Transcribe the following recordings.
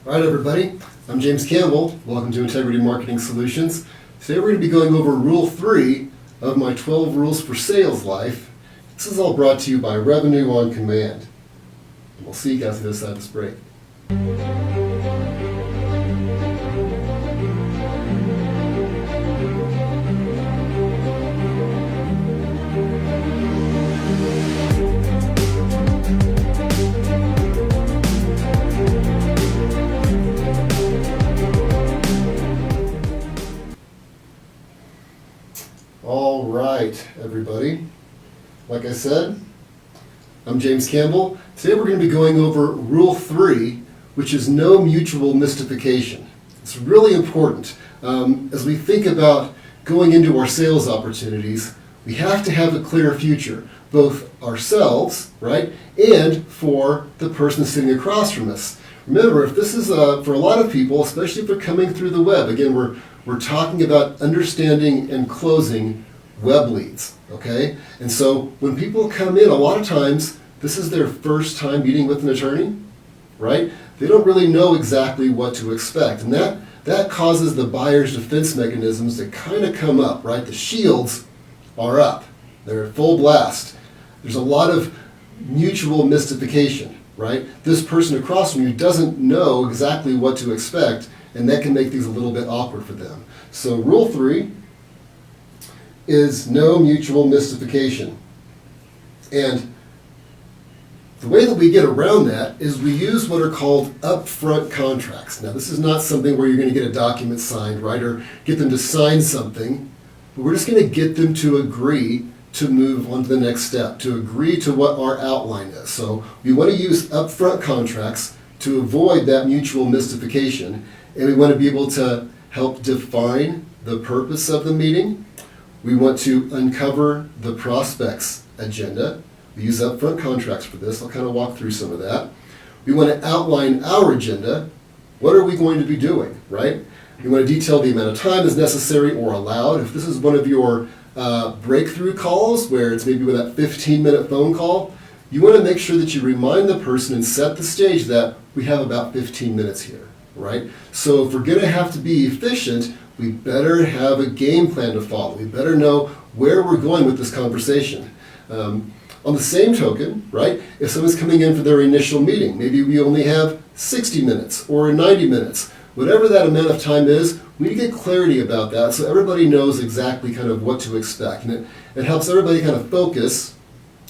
All right, everybody. I'm James Campbell. Welcome to Integrity Marketing Solutions. Today we're going to be going over Rule 3 of my 12 Rules for Sales Life. This is all brought to you by Revenue on Command. And we'll see you guys at the other side of this break. All right, everybody. Like I said, I'm James Campbell. Today we're going to be going over Rule 3, which is no mutual mystification. It's really important. As we think about going into our sales opportunities, we have to have a clear future, both ourselves, right, and for the person sitting across from us. Remember, if this is for a lot of people, especially if they're coming through the web, again, we're talking about understanding and closing web leads, okay? And so when people come in, a lot of times, this is their first time meeting with an attorney, right? They don't really know exactly what to expect. And that causes the buyer's defense mechanisms to kind of come up, right? The shields are up. They're at full blast. There's a lot of mutual mystification, right? This person across from you doesn't know exactly what to expect, and that can make things a little bit awkward for them. So Rule 3 is no mutual mystification. And the way that we get around that is we use what are called upfront contracts. Now, this is not something where you're going to get a document signed, right, or get them to sign something, but we're just going to get them to agree to move on to the next step, to agree to what our outline is. So we want to use upfront contracts to avoid that mutual mystification, and we want to be able to help define the purpose of the meeting. We want to uncover the prospect's agenda. We use upfront contracts for this. I'll kind of walk through some of that. We want to outline our agenda. What are we going to be doing, right? We want to detail the amount of time that's necessary or allowed. If this is one of your breakthrough calls, where it's maybe with that 15-minute phone call, you want to make sure that you remind the person and set the stage that we have about 15 minutes here, right? So if we're going to have to be efficient, we better have a game plan to follow. We better know where we're going with this conversation. On the same token, right, if someone's coming in for their initial meeting, maybe we only have 60 minutes or 90 minutes, whatever that amount of time is, we need to get clarity about that so everybody knows exactly kind of what to expect. And it helps everybody kind of focus,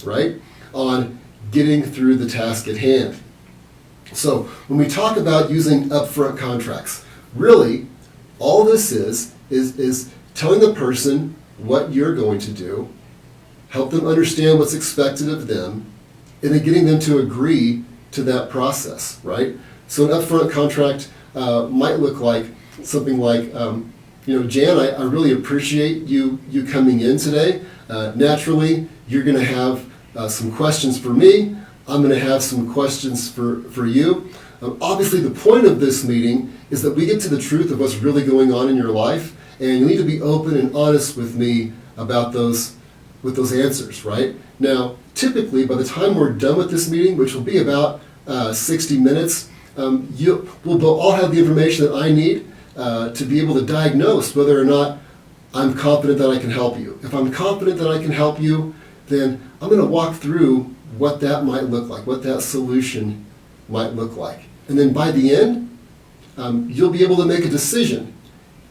right, on getting through the task at hand. So when we talk about using upfront contracts, really, all this is telling the person what you're going to do, help them understand what's expected of them, and then getting them to agree to that process, right? So an upfront contract might look like something like, Jan, I really appreciate you coming in today. Naturally, you're going to have some questions for me. I'm going to have some questions for you. Obviously, the point of this meeting is that we get to the truth of what's really going on in your life, and you need to be open and honest with me about those answers, right? Now, typically, by the time we're done with this meeting, which will be about 60 minutes, we'll all have the information that I need to be able to diagnose whether or not I'm confident that I can help you. If I'm confident that I can help you, then I'm going to walk through what that might look like, what that solution might look like. And then by the end, you'll be able to make a decision,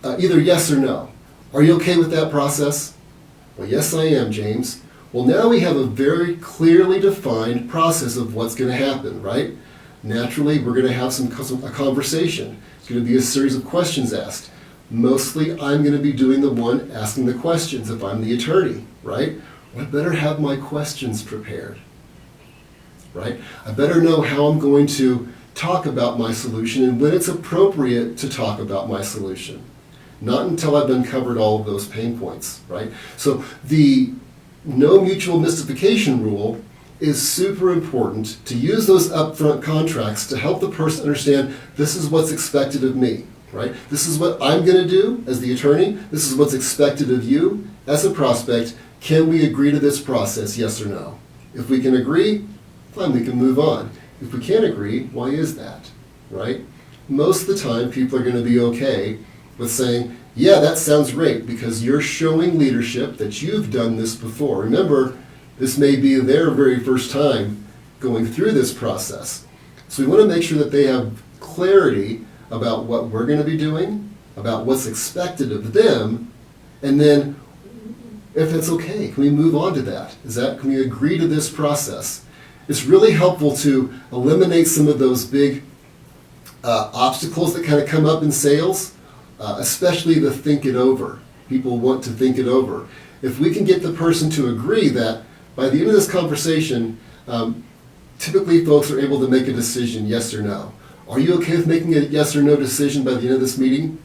either yes or no. Are you okay with that process? Well, yes, I am, James. Well, now we have a very clearly defined process of what's going to happen, right? Naturally, we're going to have a conversation. It's going to be a series of questions asked. Mostly, I'm going to be doing the one asking the questions if I'm the attorney, right? Well, I better have my questions prepared, right? I better know how I'm going to talk about my solution and when it's appropriate to talk about my solution. Not until I've uncovered all of those pain points, right? So the no mutual mystification rule is super important to use those upfront contracts to help the person understand this is what's expected of me, right? This is what I'm going to do as the attorney. This is what's expected of you as a prospect. Can we agree to this process, yes or no? If we can agree, fine, we can move on. If we can't agree, why is that, right? most of the time people are going to be okay with saying, yeah, that sounds great, because you're showing leadership that you've done this before. Remember, this may be their very first time going through this process. So we want to make sure that they have clarity about what we're going to be doing, about what's expected of them, and then if that's okay, can we move on to that? Can we agree to this process? It's really helpful to eliminate some of those big obstacles that kind of come up in sales, especially the think it over. People want to think it over. If we can get the person to agree that by the end of this conversation, typically folks are able to make a decision, yes or no. Are you okay with making a yes or no decision by the end of this meeting?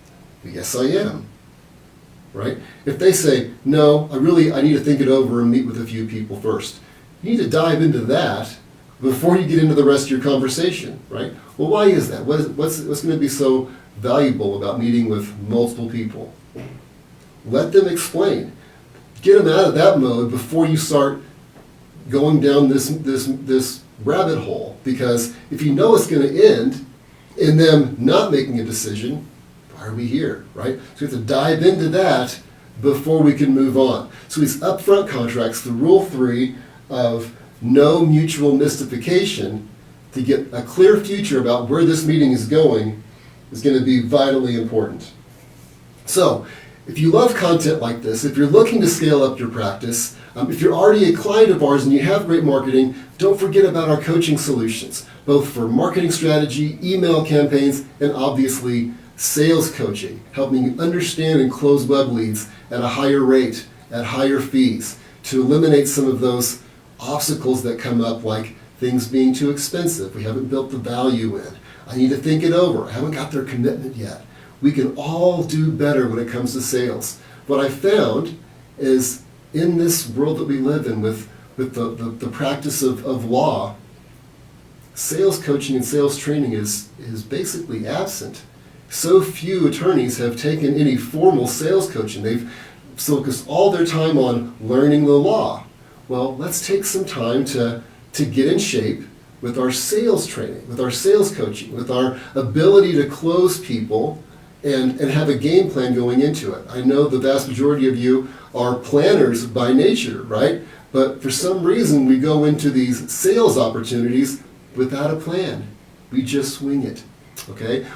Yes, I am. Right? If they say, no, I need to think it over and meet with a few people first. You need to dive into that before you get into the rest of your conversation, right? Well, why is that? What's going to be so valuable about meeting with multiple people? Let them explain. Get them out of that mode before you start going down this rabbit hole, because if you know it's going to end in them not making a decision, why are we here, right? So we have to dive into that before we can move on. So these upfront contracts, the rule 3 of no mutual mystification, to get a clear future about where this meeting is going, is going to be vitally important. So if you love content like this, if you're looking to scale up your practice, if you're already a client of ours and you have great marketing, don't forget about our coaching solutions, both for marketing strategy, email campaigns, and obviously sales coaching, helping you understand and close web leads at a higher rate, at higher fees, to eliminate some of those obstacles that come up, like things being too expensive, we haven't built the value in, I need to think it over, I haven't got their commitment yet. We can all do better when it comes to sales. What I found is, in this world that we live in with the practice of law, sales coaching and sales training is basically absent. So few attorneys have taken any formal sales coaching. They've focused all their time on learning the law. Well, let's take some time to get in shape with our sales training, with our sales coaching, with our ability to close people and have a game plan going into it. I know the vast majority of you are planners by nature, right? But for some reason, we go into these sales opportunities without a plan. We just swing it, okay?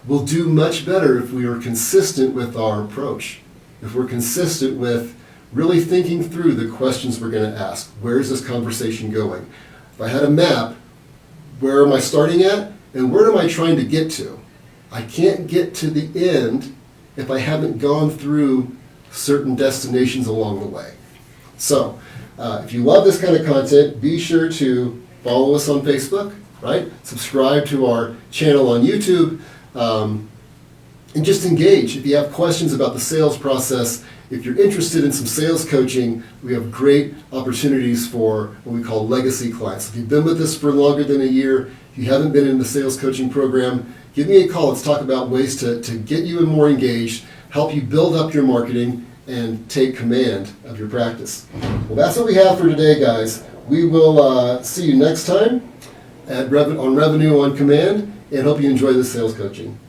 We'll do much better if we are consistent with our approach, if we're consistent with really thinking through the questions we're going to ask. Where is this conversation going? If I had a map, where am I starting at, and where am I trying to get to? I can't get to the end if I haven't gone through certain destinations along the way. So, if you love this kind of content, be sure to follow us on Facebook, right? Subscribe to our channel on YouTube, and just engage. If you have questions about the sales process, if you're interested in some sales coaching, we have great opportunities for what we call legacy clients. If you've been with us for longer than a year, if you haven't been in the sales coaching program, give me a call. Let's talk about ways to get you more engaged, help you build up your marketing, and take command of your practice. Well, that's what we have for today, guys. We will see you next time on Revenue on Command, and hope you enjoy this sales coaching.